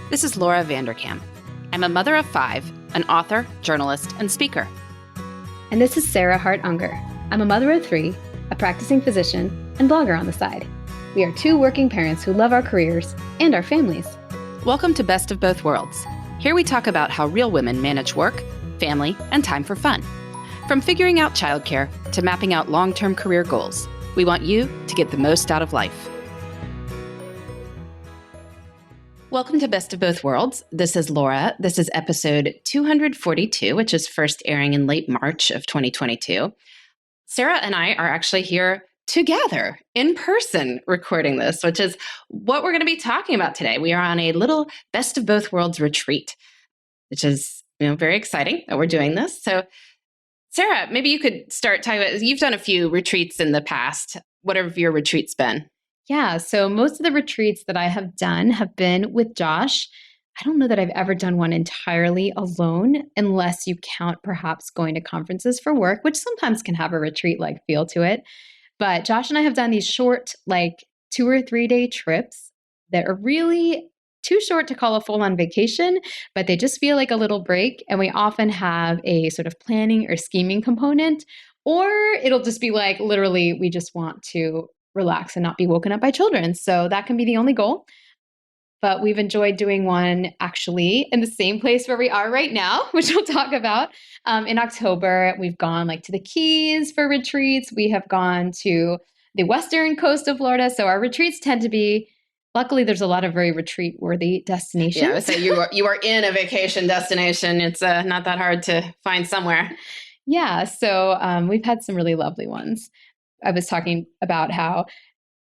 This is Laura Vanderkam. I'm a mother of 5, an author, journalist, and speaker. And this is Sarah Hart-Unger. I'm a mother of 3, a practicing physician, and blogger on the side. We are 2 working parents who love our careers and our families. Welcome to Best of Both Worlds. Here we talk about how real women manage work, family, and time for fun. From figuring out childcare to mapping out long-term career goals, we want you to get the most out of life. Welcome to Best of Both Worlds. This is Laura. This is episode 242, which is first airing in late March of 2022. Sarah and I are actually here together in person recording this, which is what we're going to be talking about today. We are on a little Best of Both Worlds retreat, which is very exciting that we're doing this. So Sarah, maybe you could start talking about, you've done a few retreats in the past. What have your retreats been? Yeah, so most of the retreats that I have done have been with Josh. I don't know that I've ever done one entirely alone, unless you count perhaps going to conferences for work, which sometimes can have a retreat-like feel to it. But Josh and I have done these short, 2 or 3 day trips that are really too short to call a full-on vacation, but they just feel like a little break. And we often have a sort of planning or scheming component, or it'll just be like, literally, we just want to relax and not be woken up by children. So that can be the only goal. But we've enjoyed doing one actually in the same place where we are right now, which we'll talk about. In October, we've gone to the Keys for retreats. We have gone to the western coast of Florida. So our retreats tend to be, luckily, there's a lot of very retreat-worthy destinations. Yeah, I would say you are in a vacation destination. It's not that hard to find somewhere. Yeah, so we've had some really lovely ones. I was talking about how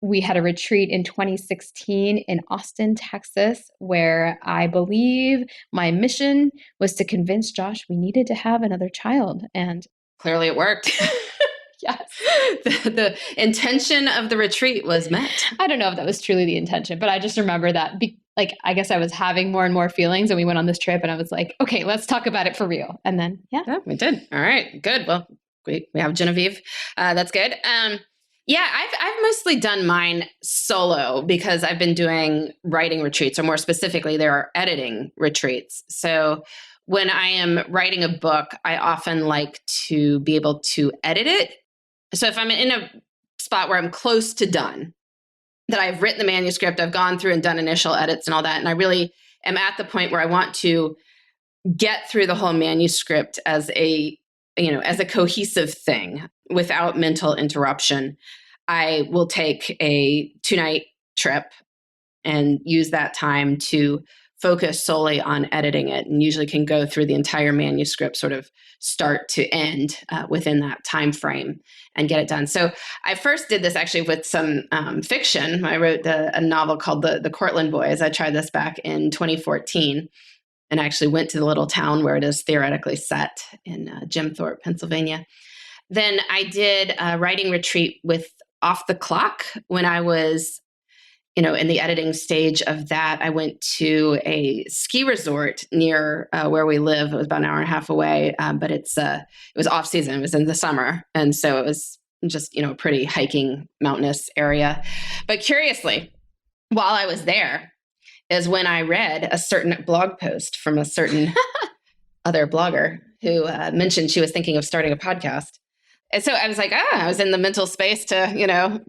we had a retreat in 2016 in Austin, Texas, where I believe my mission was to convince Josh we needed to have another child. And clearly it worked. Yes. The intention of the retreat was met. I don't know if that was truly the intention, but I just remember that I guess I was having more and more feelings, and we went on this trip and I was like, okay, let's talk about it for real. And then, yeah, we did. All right, good. Well, we have Genevieve. That's good. Yeah, I've mostly done mine solo because I've been doing writing retreats, or more specifically, there are editing retreats. So when I am writing a book, I often like to be able to edit it. So if I'm in a spot where I'm close to done, that I've written the manuscript, I've gone through and done initial edits and all that, and I really am at the point where I want to get through the whole manuscript as a cohesive thing without mental interruption, I will take a 2-night trip and use that time to focus solely on editing it, and usually can go through the entire manuscript sort of start to end within that time frame and get it done. So I first did this actually with some fiction. I wrote a novel called The Cortland Boys. I tried this back in 2014. And I actually went to the little town where it is theoretically set in Jim Thorpe, Pennsylvania. Then I did a writing retreat with Off the Clock when I was, in the editing stage of that. I went to a ski resort near where we live. It was about an hour and a half away, but it was off season. It was in the summer, and so it was just a pretty hiking mountainous area. But curiously, while I was there, is when I read a certain blog post from a certain other blogger who mentioned she was thinking of starting a podcast. And so I was like, I was in the mental space to,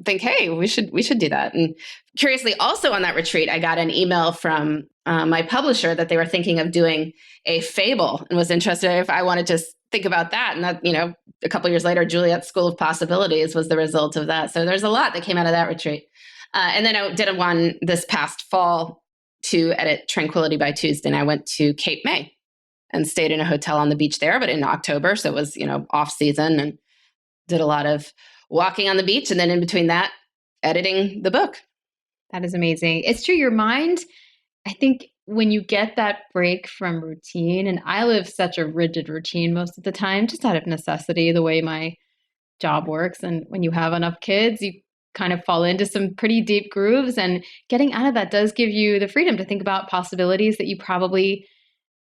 think, hey, we should do that. And curiously, also on that retreat, I got an email from my publisher that they were thinking of doing a fable and was interested if I wanted to think about that. And that, a couple of years later, Juliet's School of Possibilities was the result of that. So there's a lot that came out of that retreat. And then I did one this past fall to edit Tranquility by Tuesday, and I went to Cape May and stayed in a hotel on the beach there, but in October. So it was, off season, and did a lot of walking on the beach. And then in between that, editing the book. That is amazing. It's true. Your mind, I think when you get that break from routine, and I live such a rigid routine most of the time, just out of necessity, the way my job works. And when you have enough kids, you kind of fall into some pretty deep grooves, and getting out of that does give you the freedom to think about possibilities that you probably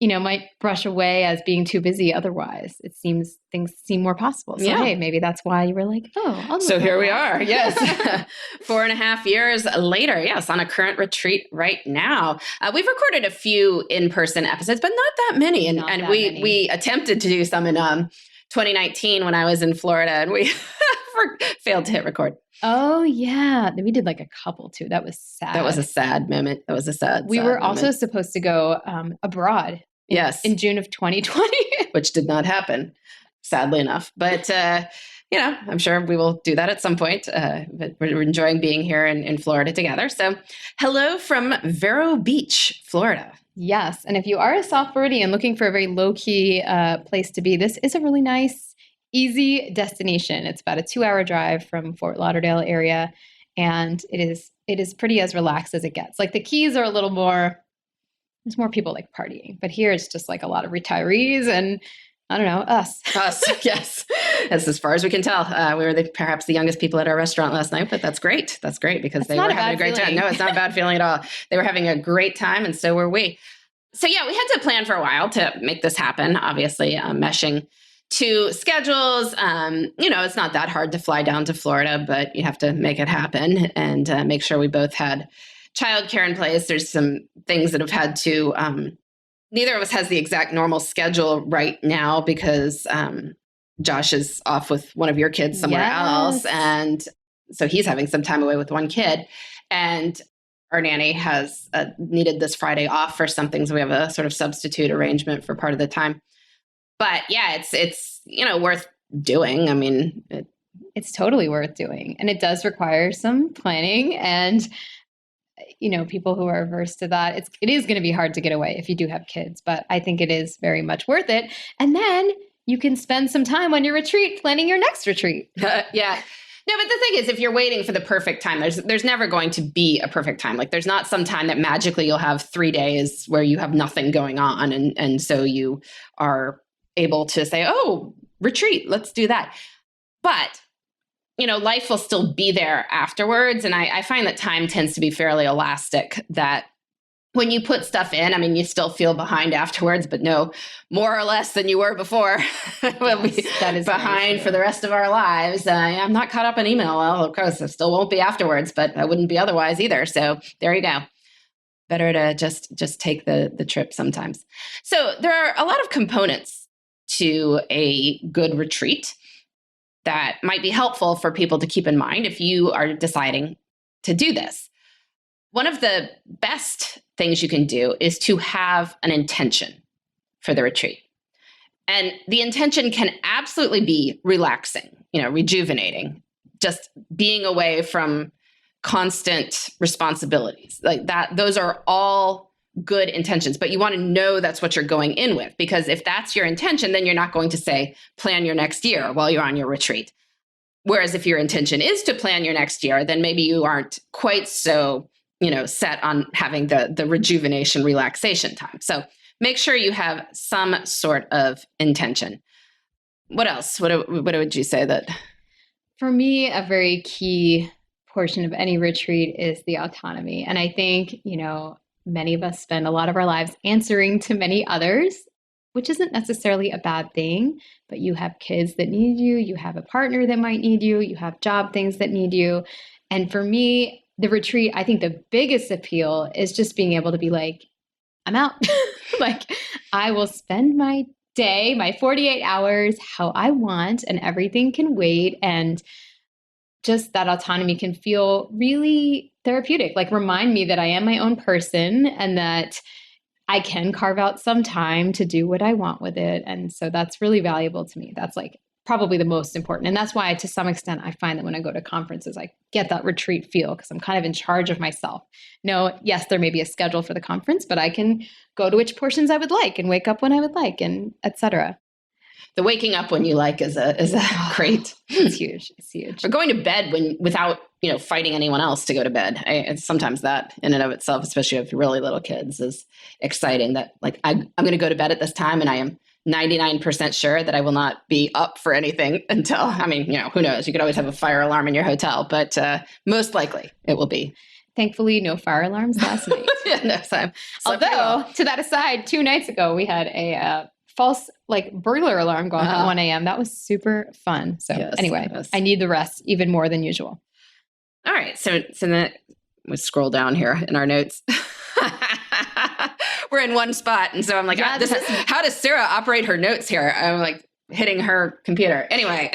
might brush away as being too busy otherwise. Things seem more possible. So, hey, maybe that's why you were like, oh, I'll So here we are. Yes. 4.5 years later. Yes. On a current retreat right now. We've recorded a few in-person episodes, but not that many. And we attempted to do some in 2019 when I was in Florida, and we failed to hit record. Oh, yeah. We did like a couple too. That was sad. That was a sad moment. We were also supposed to go abroad. Yes. In June of 2020. Which did not happen, sadly enough. But, I'm sure we will do that at some point. But we're enjoying being here in Florida together. So hello from Vero Beach, Florida. Yes. And if you are a South Floridian looking for a very low-key place to be, this is a really nice, easy destination. It's about a 2-hour drive from Fort Lauderdale area. And it is pretty as relaxed as it gets. Like the Keys are a little more... There's more people like partying, but here it's just like a lot of retirees and I don't know, us. Us, yes. That's as far as we can tell. We were perhaps the youngest people at our restaurant last night, but that's great. That's great because they were having a great time. No, it's not a bad feeling at all. They were having a great time and so were we. So yeah, we had to plan for a while to make this happen, obviously meshing two schedules. It's not that hard to fly down to Florida, but you have to make it happen and make sure we both had childcare in place. There's some things that have had to, neither of us has the exact normal schedule right now because Josh is off with one of your kids somewhere else. And so he's having some time away with one kid. And our nanny has needed this Friday off for something. So we have a sort of substitute arrangement for part of the time. But yeah, it's worth doing. I mean, it's totally worth doing. And it does require some planning and people who are averse to that, it is going to be hard to get away if you do have kids, but I think it is very much worth it. And then you can spend some time on your retreat planning your next retreat. Yeah. No, but the thing is, if you're waiting for the perfect time, there's never going to be a perfect time. Like there's not some time that magically you'll have 3 days where you have nothing going on. And so you are able to say, oh, retreat, let's do that. But life will still be there afterwards. And I find that time tends to be fairly elastic, that when you put stuff in, I mean, you still feel behind afterwards, but no more or less than you were before. We'll be behind for the rest of our lives. I'm not caught up in email. Well, of course, I still won't be afterwards, but I wouldn't be otherwise either. So there you go. Better to just take the trip sometimes. So there are a lot of components to a good retreat that might be helpful for people to keep in mind if you are deciding to do this. One of the best things you can do is to have an intention for the retreat. And the intention can absolutely be relaxing, rejuvenating, just being away from constant responsibilities like that. Those are all good intentions, but you want to know that's what you're going in with, because if that's your intention, then you're not going to say, plan your next year while you're on your retreat. Whereas if your intention is to plan your next year, then maybe you aren't quite so, set on having the rejuvenation, relaxation time. So make sure you have some sort of intention. What else? What would you say that? For me, a very key portion of any retreat is the autonomy. And I think, many of us spend a lot of our lives answering to many others, which isn't necessarily a bad thing, but you have kids that need you, you have a partner that might need you, you have job things that need you. And for me, the retreat, I think the biggest appeal is just being able to be like, I'm out. Like, I will spend my day, my 48 hours, how I want, and everything can wait. And just that autonomy can feel really therapeutic. Like, remind me that I am my own person and that I can carve out some time to do what I want with it. And so that's really valuable to me. That's like probably the most important. And that's why, to some extent, I find that when I go to conferences, I get that retreat feel because I'm kind of in charge of myself. No, yes, there may be a schedule for the conference, but I can go to which portions I would like and wake up when I would like, and etc. The waking up when you like is a great. It's huge. It's huge. Or going to bed without fighting anyone else to go to bed. It's sometimes that in and of itself, especially if you're really little kids, is exciting. That like I'm going to go to bed at this time, and I am 99% sure that I will not be up for anything until. I mean, who knows? You could always have a fire alarm in your hotel, but most likely it will be. Thankfully, no fire alarms last night. Yeah, no time. Slept pretty Although, well. to that aside, 2 nights ago, we had a false burglar alarm go off at 1 a.m. That was super fun. So Yes, anyway, yes. I need the rest even more than usual. All right. So then we scroll down here in our notes. We're in one spot. And so I'm like, Yeah, how does Sarah operate her notes here? I'm like hitting her computer. Anyway.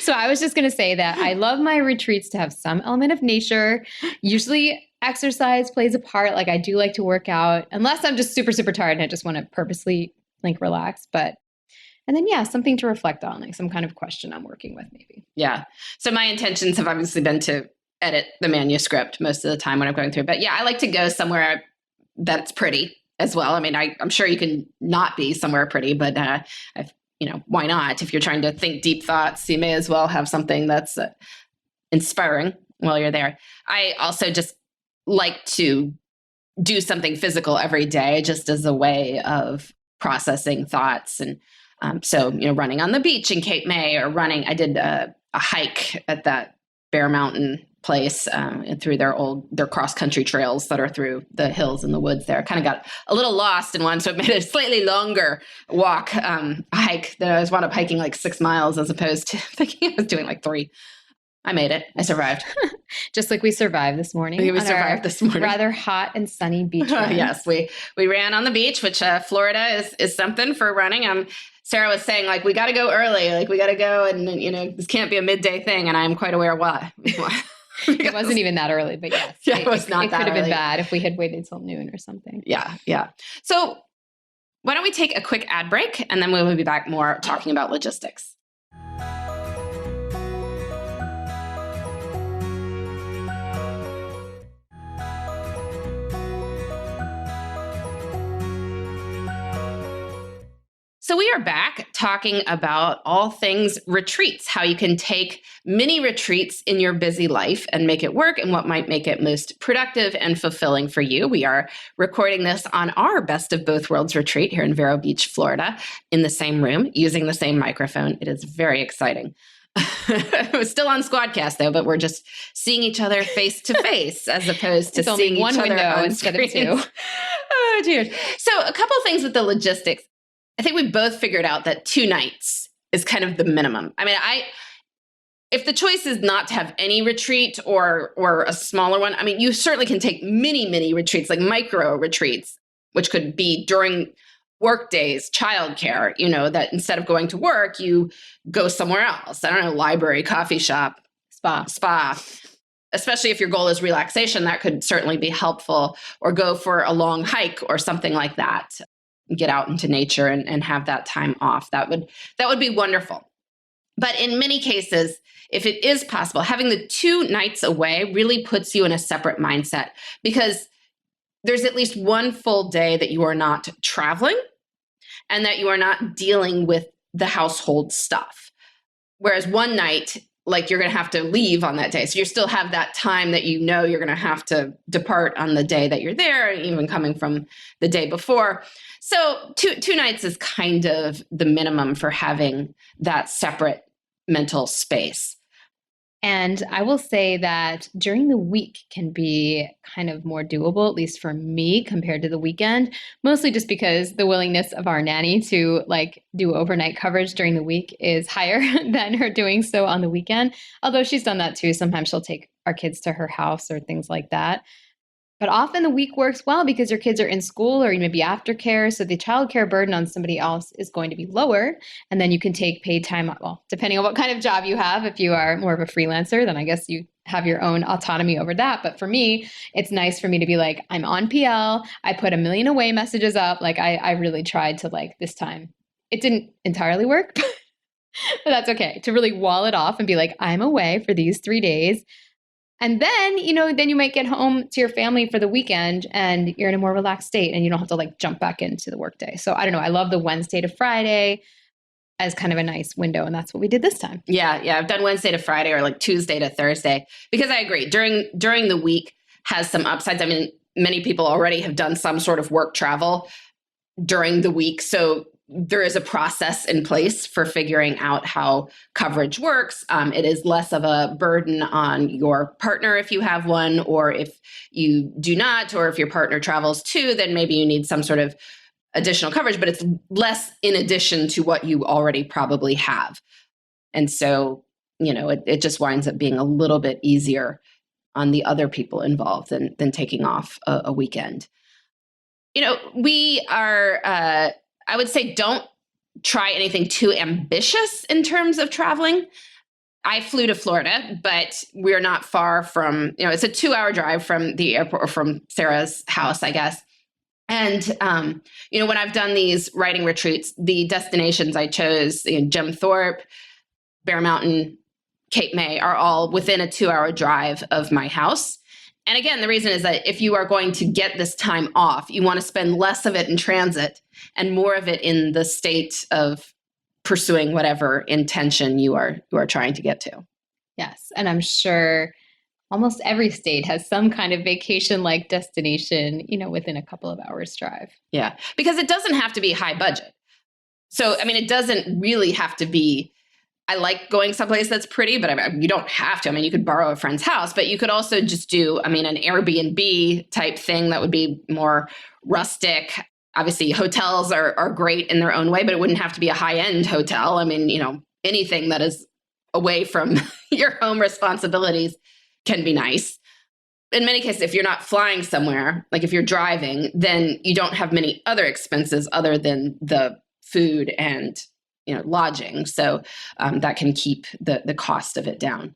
So I was just going to say that I love my retreats to have some element of nature. Usually exercise plays a part. Like I do like to work out unless I'm just super, super tired and I just want to purposely relax. And then, something to reflect on, like some kind of question I'm working with maybe. Yeah. So my intentions have obviously been to edit the manuscript most of the time when I'm going through. But yeah, I like to go somewhere that's pretty as well. I mean, I'm sure you can not be somewhere pretty, but why not? If you're trying to think deep thoughts, you may as well have something that's inspiring while you're there. I also just like to do something physical every day, just as a way of processing thoughts. And so, running on the beach in Cape May, or I did a hike at that Bear Mountain place and through their cross-country trails that are through the hills and the woods there. Kind of got a little lost in one, so it made a slightly longer hike that I was wound up hiking like 6 miles as opposed to thinking I was doing like 3. I made it. I survived. Just like we survived this morning. We survived this morning. Rather hot and sunny beach run. Yes, we ran on the beach, which Florida is something for running. Sarah was saying, like, we got to go early. Like, we got to go and, this can't be a midday thing. And I'm quite aware why. It wasn't even that early, but yes. Yeah, it was not that could have early. been bad if we had waited till noon or something. Yeah, yeah. So why don't we take a quick ad break, and then we will be back more talking about logistics. So we are back talking about all things retreats, how you can take mini retreats in your busy life and make it work, and what might make it most productive and fulfilling for you. We are recording this on our Best of Both Worlds retreat here in Vero Beach, Florida, in the same room, using the same microphone. It is very exciting. It was still on Squadcast though, but we're just seeing each other face to face as opposed to seeing one each other window on instead screens. of 2. Oh, dear. So a couple things with the logistics. I think we both figured out that 2 nights is kind of the minimum. I mean, if the choice is not to have any retreat or a smaller one, I mean, you certainly can take mini retreats, like micro retreats, which could be during work days, childcare, that instead of going to work, you go somewhere else. I don't know, library, coffee shop, spa. Especially if your goal is relaxation, that could certainly be helpful. Or go for a long hike or something like that. Get out into nature and have that time off. That would be wonderful. But in many cases, if it is possible, having the 2 nights away really puts you in a separate mindset, because there's at least one full day that you are not traveling and that you are not dealing with the household stuff. Whereas one night, like, you're going to have to leave on that day. So you still have that time that you're going to have to depart on the day that you're there, even coming from the day before. So two nights is kind of the minimum for having that separate mental space. And I will say that during the week can be kind of more doable, at least for me, compared to the weekend, mostly just because the willingness of our nanny to do overnight coverage during the week is higher than her doing so on the weekend. Although she's done that too. Sometimes she'll take our kids to her house or things like that. But often the week works well because your kids are in school or maybe aftercare. So the childcare burden on somebody else is going to be lower. And then you can take paid time, well, depending on what kind of job you have. If you are more of a freelancer, then I guess you have your own autonomy over that. But for me, it's nice for me to be like, I'm on PL. I put a million away messages up. I really tried to this time. It didn't entirely work, but that's okay. To really wall it off and be like, I'm away for these 3 days. And then, then you might get home to your family for the weekend and you're in a more relaxed state and you don't have to jump back into the workday. So I don't know. I love the Wednesday to Friday as kind of a nice window. And that's what we did this time. Yeah. I've done Wednesday to Friday or Tuesday to Thursday, because I agree during the week has some upsides. I mean, many people already have done some sort of work travel during the week. So there is a process in place for figuring out how coverage works. It is less of a burden on your partner if you have one, or if you do not, or if your partner travels too, then maybe you need some sort of additional coverage, but it's less in addition to what you already probably have. And so, it just winds up being a little bit easier on the other people involved than taking off a weekend. We are, I would say, don't try anything too ambitious in terms of traveling. I flew to Florida, but we're not far from, it's a 2-hour drive from the airport, or from Sarah's house, I guess. And, when I've done these writing retreats, the destinations I chose, Jim Thorpe, Bear Mountain, Cape May, are all within a 2-hour drive of my house. And again, the reason is that if you are going to get this time off, you want to spend less of it in transit and more of it in the state of pursuing whatever intention you are trying to get to. Yes. And I'm sure almost every state has some kind of vacation-like destination, within a couple of hours drive. Yeah, because it doesn't have to be high budget. So, it doesn't really have to be, I like going someplace that's pretty, but you don't have to. You could borrow a friend's house, but you could also just do, an Airbnb type thing that would be more rustic. Obviously, hotels are great in their own way, but it wouldn't have to be a high-end hotel. Anything that is away from your home responsibilities can be nice. In many cases, if you're not flying somewhere, like if you're driving, then you don't have many other expenses other than the food and lodging. So that can keep the cost of it down.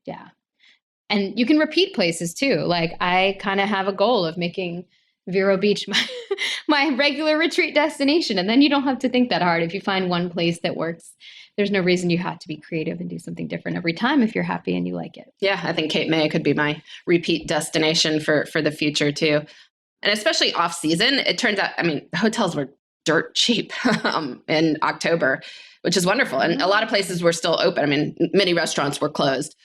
Yeah. And you can repeat places too. Like I kind of have a goal of making Vero Beach my regular retreat destination. And then you don't have to think that hard. If you find one place that works, there's no reason you have to be creative and do something different every time if you're happy and you like it. Yeah, I think Cape May could be my repeat destination for the future too. And especially off season, it turns out, hotels were dirt cheap in October, which is wonderful. And a lot of places were still open. Many restaurants were closed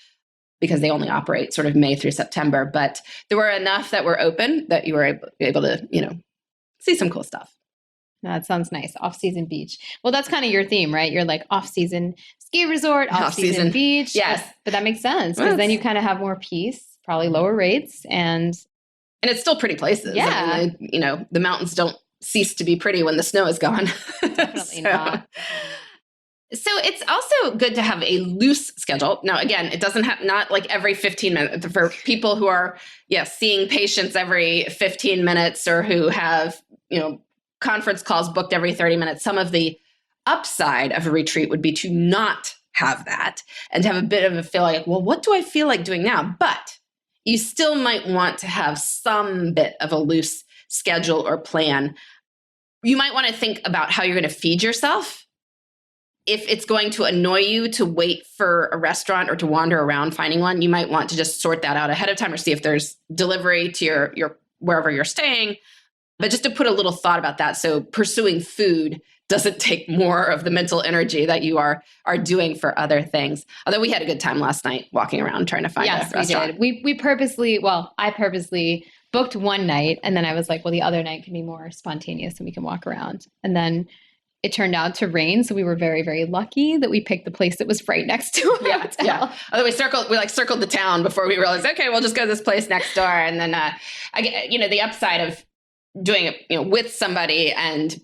because they only operate sort of May through September, but there were enough that were open that you were able to, see some cool stuff. That sounds nice. Off-season beach. Well, that's kind of your theme, right? You're like off-season ski resort, off-season beach. Yes. But that makes sense because then you kind of have more peace, probably lower rates. And it's still pretty places. Yeah. The mountains don't cease to be pretty when the snow is gone. Definitely not. So it's also good to have a loose schedule. Now, again, it doesn't have, not like every 15 minutes for people who are, seeing patients every 15 minutes or who have, conference calls booked every 30 minutes. Some of the upside of a retreat would be to not have that and to have a bit of a feel like, well, what do I feel like doing now? But you still might want to have some bit of a loose schedule or plan. You might want to think about how you're going to feed yourself. If it's going to annoy you to wait for a restaurant or to wander around finding one, you might want to just sort that out ahead of time or see if there's delivery to your wherever you're staying. But just to put a little thought about that. So pursuing food doesn't take more of the mental energy that you are doing for other things. Although we had a good time last night walking around trying to find a restaurant. Yes, we did. I purposely booked one night and then I was like, well, the other night can be more spontaneous and we can walk around. And then it turned out to rain. So we were very, very lucky that we picked the place that was right next to a hotel. Yeah. Although we circled the town before we realized, okay, we'll just go to this place next door. And then, the upside of doing it, with somebody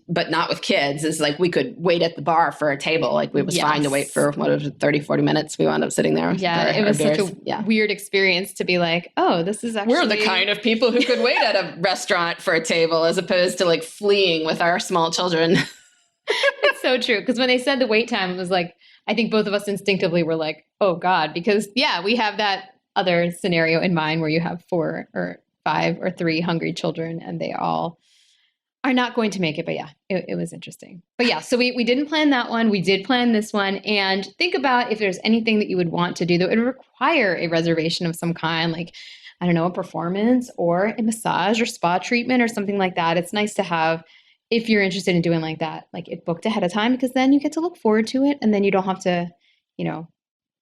but not with kids is like we could wait at the bar for a table. Like it was fine to wait for 30, 40 minutes. We wound up sitting there. Yeah, it was such a weird experience to be like, oh, this is actually... We're the kind of people who could wait at a restaurant for a table as opposed to like fleeing with our small children. It's so true. Because when they said the wait time, it was like, I think both of us instinctively were like, oh God, because we have that other scenario in mind where you have 4 or 5 or 3 hungry children and they all are not going to make it. But it was interesting. But so we didn't plan that one. We did plan this one. And think about if there's anything that you would want to do that would require a reservation of some kind, like, I don't know, a performance or a massage or spa treatment or something like that. It's nice to have, if you're interested in doing like that, like it booked ahead of time, because then you get to look forward to it and then you don't have to,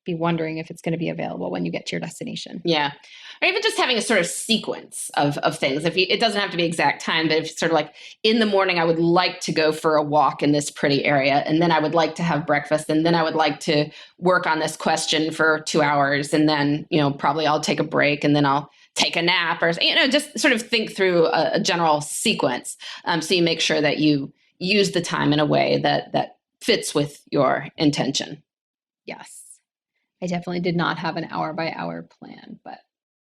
be wondering if it's going to be available when you get to your destination. Yeah. Or even just having a sort of sequence of things. It doesn't have to be exact time, but if it's sort of like in the morning, I would like to go for a walk in this pretty area. And then I would like to have breakfast. And then I would like to work on this question for 2 hours. And then, probably I'll take a break and then I'll take a nap or, just sort of think through a general sequence. So you make sure that you use the time in a way that fits with your intention. Yes. I definitely did not have an hour by hour plan, but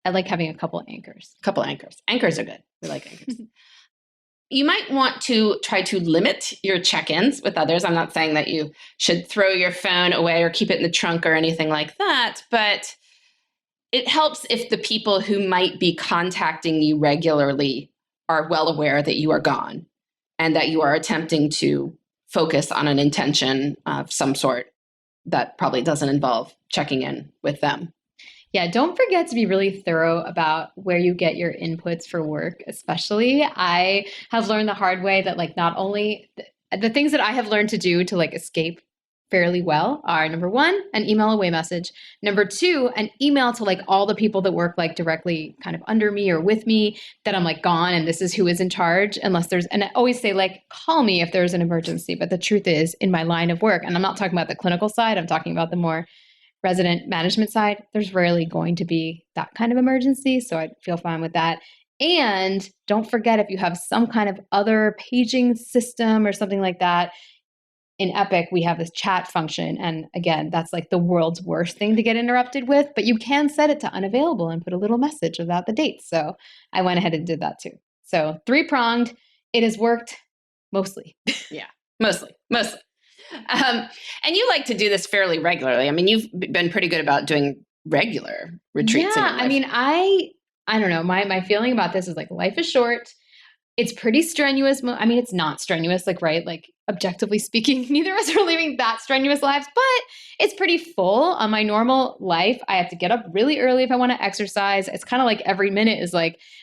I like having a couple anchors. Anchors are good. We like anchors. You might want to try to limit your check-ins with others. I'm not saying that you should throw your phone away or keep it in the trunk or anything like that, but it helps if the people who might be contacting you regularly are well aware that you are gone and that you are attempting to focus on an intention of some sort that probably doesn't involve checking in with them. Yeah, don't forget to be really thorough about where you get your inputs for work, especially. I have learned the hard way that not only the things that I have learned to do to escape fairly well are, number one, an email away message. Number two, an email to all the people that work directly kind of under me or with me that I'm gone and this is who is in charge unless there's, and I always say call me if there's an emergency. But the truth is in my line of work, and I'm not talking about the clinical side, I'm talking about the more resident management side, there's rarely going to be that kind of emergency. So I feel fine with that. And don't forget, if you have some kind of other paging system or something like that, in Epic, we have this chat function. And again, that's the world's worst thing to get interrupted with, but you can set it to unavailable and put a little message about the date. So I went ahead and did that too. So 3-pronged, it has worked mostly. Yeah, mostly. And you like to do this fairly regularly. I mean, you've been pretty good about doing regular retreats. Yeah, I mean, I don't know. My feeling about this is life is short. It's pretty strenuous. I mean, it's not strenuous, right? Objectively speaking, neither of us are living that strenuous lives, but it's pretty full. On my normal life, I have to get up really early if I want to exercise. It's kind of every minute is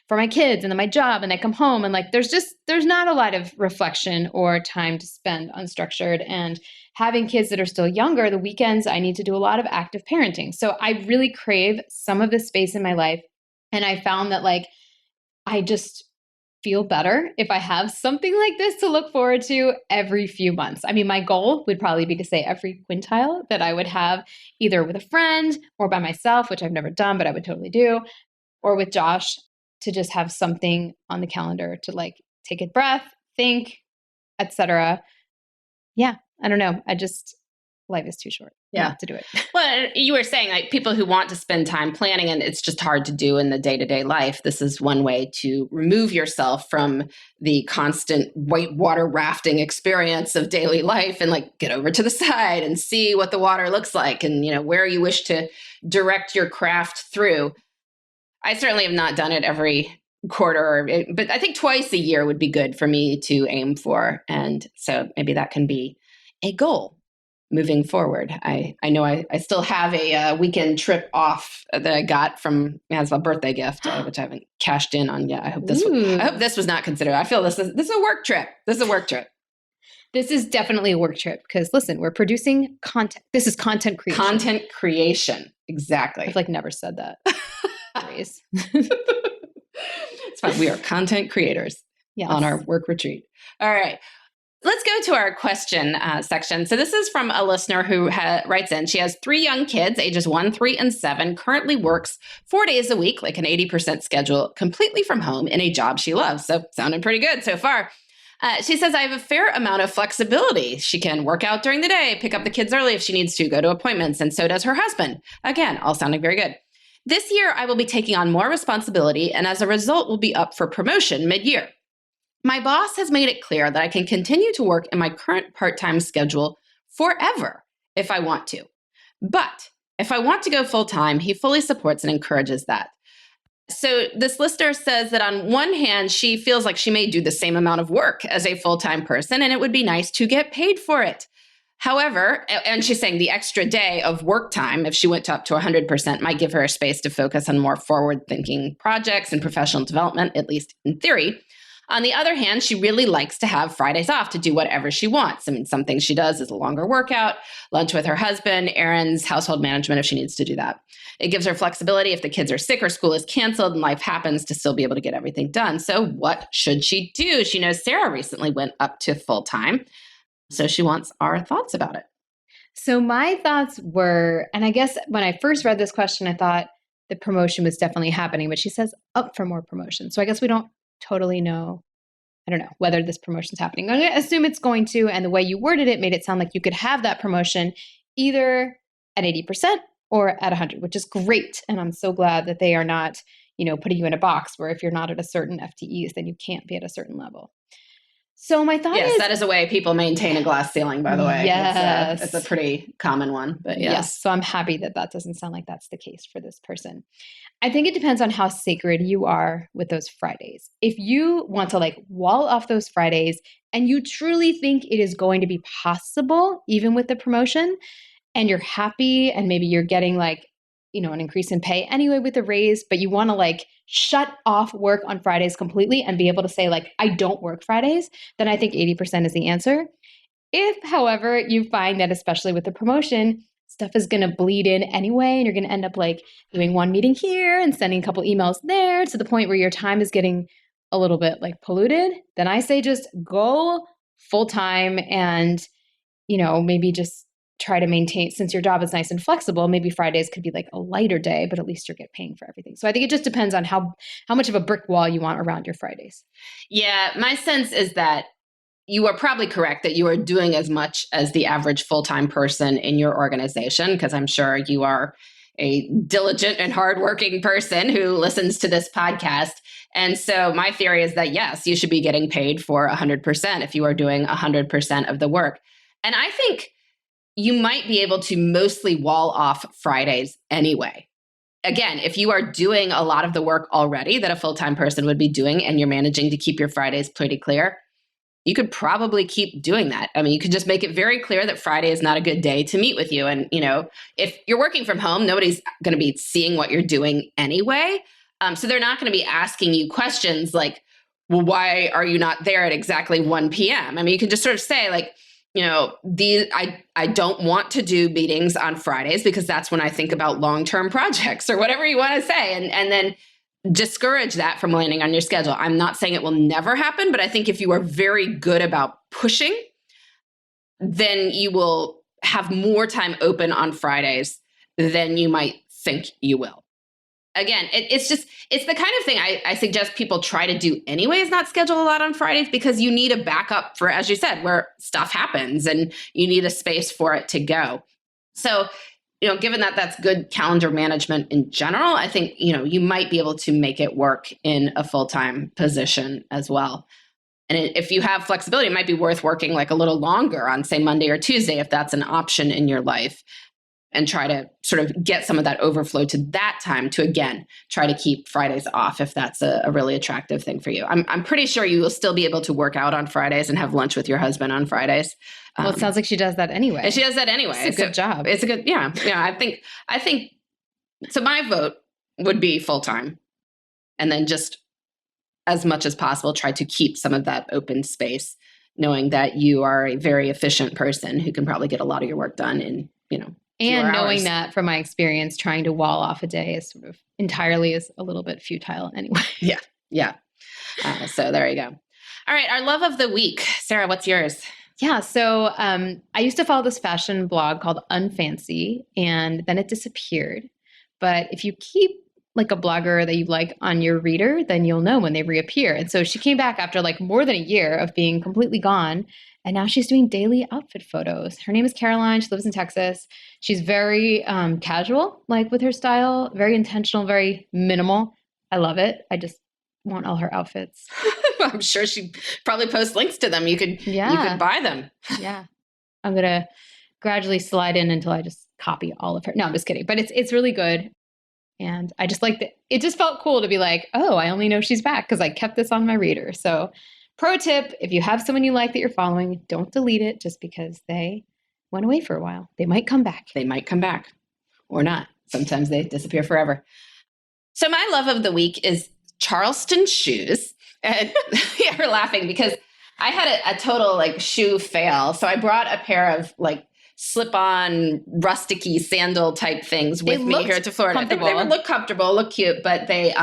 for my kids and then my job, and I come home and there's not a lot of reflection or time to spend unstructured. And having kids that are still younger, the weekends, I need to do a lot of active parenting. So I really crave some of this space in my life. And I found that I just feel better if I have something like this to look forward to every few months. I mean, my goal would probably be to say every quintile that I would have either with a friend or by myself, which I've never done, but I would totally do, or with Josh, to just have something on the calendar to take a breath, think, etc. Yeah, I don't know. Life is too short not to do it. Well, you were saying people who want to spend time planning and it's just hard to do in the day-to-day life. This is one way to remove yourself from the constant whitewater rafting experience of daily life and get over to the side and see what the water looks like and, where you wish to direct your craft through. I certainly have not done it every quarter, but I think twice a year would be good for me to aim for. And so maybe that can be a goal moving forward. I know I still have a weekend trip off that I got as a birthday gift, which I haven't cashed in on yet. I hope this was not considered. I feel this is a work trip. This is definitely a work trip because listen, we're producing content. This is content creation. Content creation. Exactly. I've never said that phrase. It's fine. We are content creators on our work retreat. All right. Let's go to our question section. So this is from a listener who writes in. She has 3 young kids, ages 1, 3, and 7, currently works 4 days a week, an 80% schedule, completely from home in a job she loves. So sounding pretty good so far. She says, I have a fair amount of flexibility. She can work out during the day, pick up the kids early if she needs to, go to appointments, and so does her husband. Again, all sounding very good. This year, I will be taking on more responsibility, and as a result, will be up for promotion mid-year. My boss has made it clear that I can continue to work in my current part-time schedule forever if I want to. But if I want to go full-time, he fully supports and encourages that. So this listener says that on one hand, she feels like she may do the same amount of work as a full-time person, and it would be nice to get paid for it. However, and she's saying the extra day of work time, if she went up to 100%, might give her a space to focus on more forward-thinking projects and professional development, at least in theory. On the other hand, she really likes to have Fridays off to do whatever she wants. I mean, some things she does is a longer workout, lunch with her husband, errands, household management if she needs to do that. It gives her flexibility if the kids are sick or school is canceled and life happens to still be able to get everything done. So what should she do? She knows Sarah recently went up to full time. So she wants our thoughts about it. So my thoughts were, and I guess when I first read this question, I thought the promotion was definitely happening, but she says up for more promotion. So I guess we don't totally know. I don't know whether this promotion's happening. I'm going to assume it's going to, and the way you worded it made it sound like you could have that promotion either at 80% or at 100, which is great. And I'm so glad that they are not, putting you in a box where if you're not at a certain FTEs, then you can't be at a certain level. So my thought is, that is a way people maintain a glass ceiling, by the way. Yes. It's a pretty common one, but yes. So I'm happy that doesn't sound like that's the case for this person. I think it depends on how sacred you are with those Fridays. If you want to wall off those Fridays and you truly think it is going to be possible, even with the promotion, and you're happy and maybe you're getting an increase in pay anyway with the raise, but you want to shut off work on Fridays completely and be able to say I don't work Fridays, then I think 80% is the answer. If, however, you find that especially with the promotion, stuff is going to bleed in anyway, and you're going to end up doing one meeting here and sending a couple emails there to the point where your time is getting a little bit polluted, then I say just go full time and, maybe just try to maintain, since your job is nice and flexible, maybe Fridays could be a lighter day, but at least you're paying for everything. So I think it just depends on how much of a brick wall you want around your Fridays. Yeah, my sense is that you are probably correct that you are doing as much as the average full-time person in your organization, because I'm sure you are a diligent and hardworking person who listens to this podcast. And so my theory is that, yes, you should be getting paid for 100% if you are doing 100% of the work. And I think you might be able to mostly wall off Fridays anyway. Again, if you are doing a lot of the work already that a full-time person would be doing and you're managing to keep your Fridays pretty clear, you could probably keep doing that. I mean, you could just make it very clear that Friday is not a good day to meet with you. And, if you're working from home, nobody's going to be seeing what you're doing anyway. So they're not going to be asking you questions like, well, why are you not there at exactly 1 p.m.? I mean, you can just sort of say I don't want to do meetings on Fridays because that's when I think about long-term projects or whatever you want to say. And then discourage that from landing on your schedule. I'm not saying it will never happen, but I think if you are very good about pushing, then you will have more time open on Fridays than you might think you will. Again, it's the kind of thing I suggest people try to do anyways, not schedule a lot on Fridays, because you need a backup for, as you said, where stuff happens and you need a space for it to go. So, given that that's good calendar management in general, I think, you might be able to make it work in a full-time position as well. And if you have flexibility, it might be worth working a little longer on, say, Monday or Tuesday, if that's an option in your life, and try to sort of get some of that overflow to that time to, again, try to keep Fridays off if that's a really attractive thing for you. I'm pretty sure you will still be able to work out on Fridays and have lunch with your husband on Fridays. Well, it sounds like she does that anyway. She does that anyway. It's a good job. It's a good, yeah. I think, so my vote would be full-time, and then just as much as possible, try to keep some of that open space, knowing that you are a very efficient person who can probably get a lot of your work done in, and knowing that from my experience, trying to wall off a day is sort of entirely is a little bit futile anyway. Yeah. So there you go. All right. Our love of the week. Sarah, what's yours? Yeah. So I used to follow this fashion blog called Unfancy, and then it disappeared. But if you keep a blogger that you like on your reader, then you'll know when they reappear. And so she came back after more than a year of being completely gone. And now she's doing daily outfit photos. Her name is Caroline. She lives in Texas. She's very casual, with her style, very intentional, very minimal. I love it. I just want all her outfits. I'm sure she probably posts links to them. You could buy them. Yeah. I'm going to gradually slide in until I just copy all of her. No, I'm just kidding. But it's really good. And I just it just felt cool to be oh, I only know she's back because I kept this on my reader. So pro tip, if you have someone you like that you're following, don't delete it just because they went away for a while. They might come back. They might come back or not. Sometimes they disappear forever. So my love of the week is Charleston shoes. And yeah, we're laughing because I had a total like shoe fail. So I brought a pair of like slip-on rusticy sandal type things with me here to Florida. They would look comfortable, look cute, but they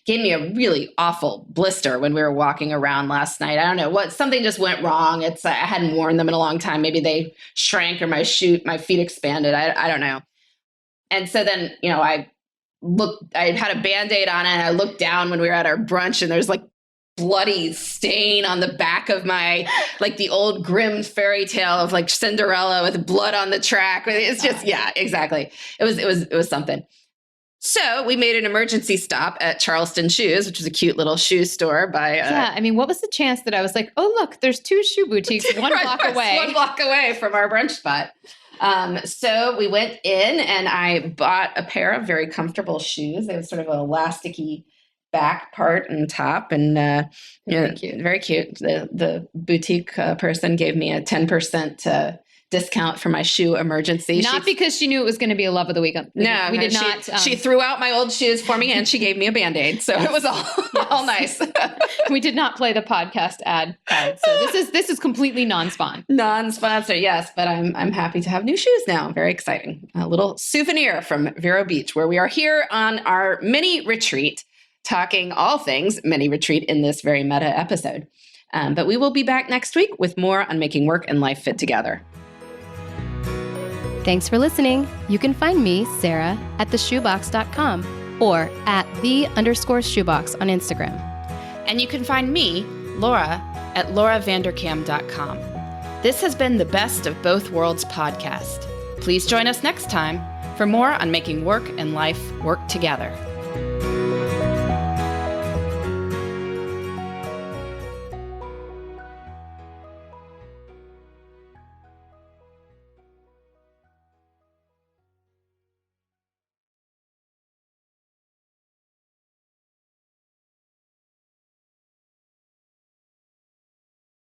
gave me a really awful blister when we were walking around last night. I don't know what, something just went wrong. I hadn't worn them in a long time. Maybe they shrank or my feet expanded. I don't know. And so then, I had a Band-Aid on it and I looked down when we were at our brunch and there's like bloody stain on the back of my, like the old Grimm fairy tale of like Cinderella with blood on the track. It's just, yeah, exactly. It was something. So we made an emergency stop at Charleston Shoes, which is a cute little shoe store by. Yeah, I mean, what was the chance that I was like, oh, look, there's 2 shoe boutiques one block away from our brunch spot. So we went in and I bought a pair of very comfortable shoes. They have sort of an elasticy back part and top, and very cute. The boutique person gave me a 10% discount for my shoe emergency. Because she knew it was going to be a love of the week. No, we did not. She threw out my old shoes for me and she gave me a Band-Aid. So it was all nice. We did not play the podcast ad card. So this is completely non-sponsor. Yes, but I'm happy to have new shoes now. Very exciting. A little souvenir from Vero Beach, where we are here on our mini retreat, talking all things mini retreat in this very meta episode. But we will be back next week with more on making work and life fit together. Thanks for listening. You can find me, Sarah, at theshoebox.com or at @the_shoebox on Instagram. And you can find me, Laura, at lauravanderkam.com. This has been the Best of Both Worlds podcast. Please join us next time for more on making work and life work together.